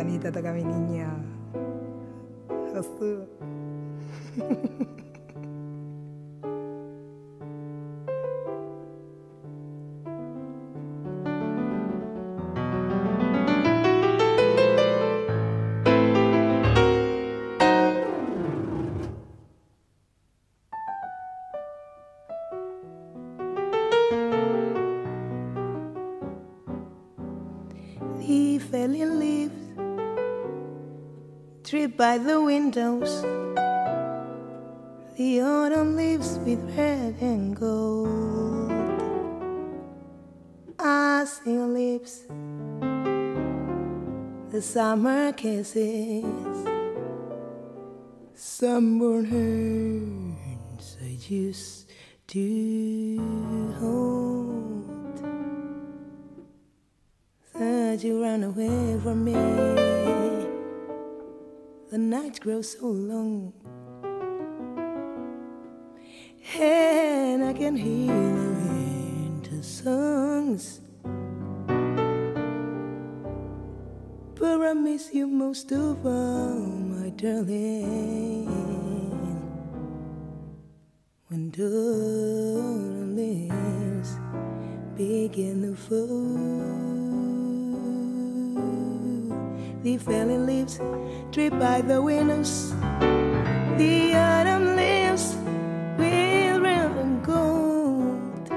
Anita toca mi niña. Jesús. The falling leaves drip by the windows. The autumn leaves with red and gold. I see your lips, the summer kisses, sunburned hands I used to hold. That you run away from me, the nights grow so long, and I can hear the winter songs. But I miss you most of all, my darling, when autumn leaves begin to fall. The falling leaves drip by the windows. The autumn leaves will red and gold.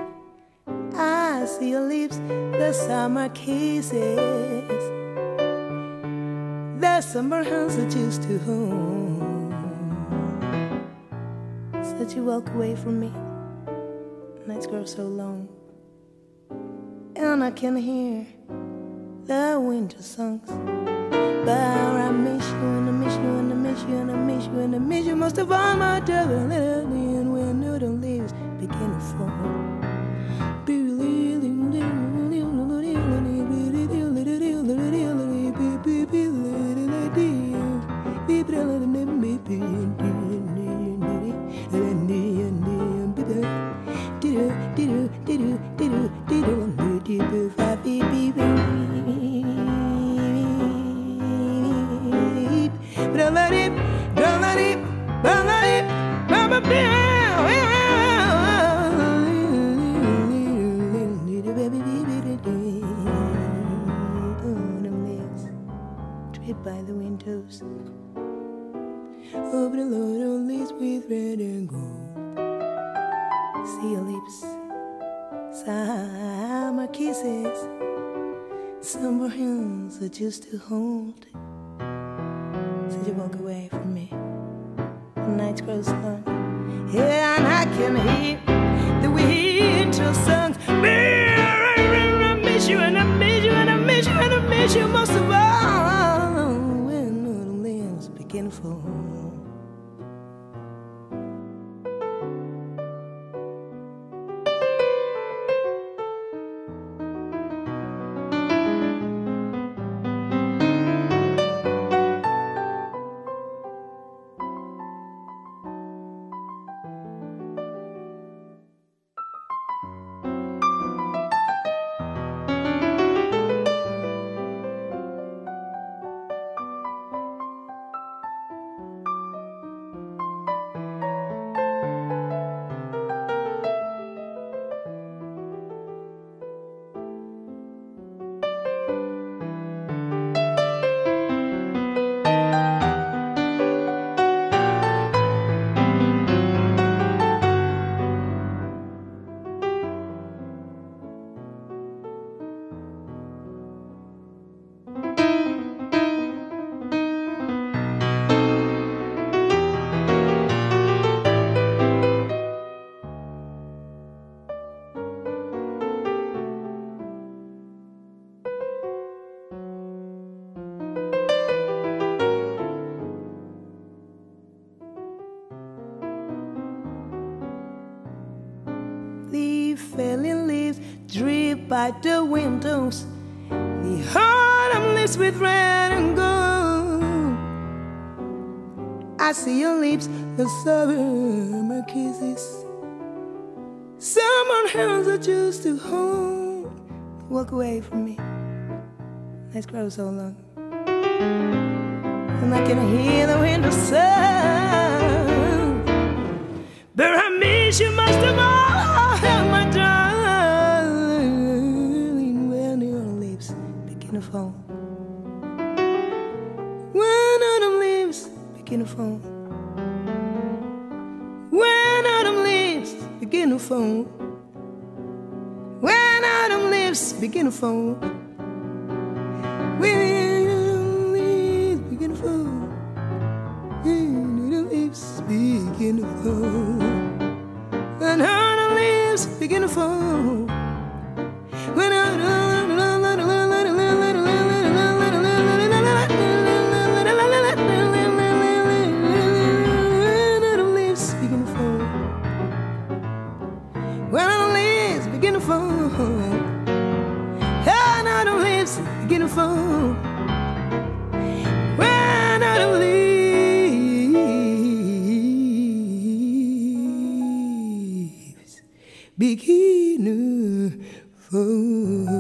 I see your lips, the summer kisses, the summer hands that used to hold. Said you walk away from me, nights grow so long, and I can hear the winter songs. But I miss you and I miss you and I miss you and I miss you and I miss you most of all, my darling. And when autumn leaves begin to fall, by the windows, over the autumn leaves with red and gold. See your lips, summer kisses, summer hands that used to hold. Said you walk away from me, the nights grow long, yeah, and I can hear the winter songs. I miss you and I miss you and I miss you and I miss you most of all, when autumn leaves begin to fall. The falling leaves drip by the windows. The autumn leaves with red and gold. I see your lips, the summer kisses, summer hands that used to hold. Walk away from me, let's grow so long. and I can hear the winter sound. But I miss you most of all, my darling, when your lips begin to fall. When autumn leaves begin to fall. When autumn leaves begin to fall. When autumn leaves begin to fall. When autumn leaves begin to fall. When autumn leaves begin to fall. When autumn leaves begin to fall. When begin to fall, and autumn leaves begin to fall. When autumn leaves begin to fall.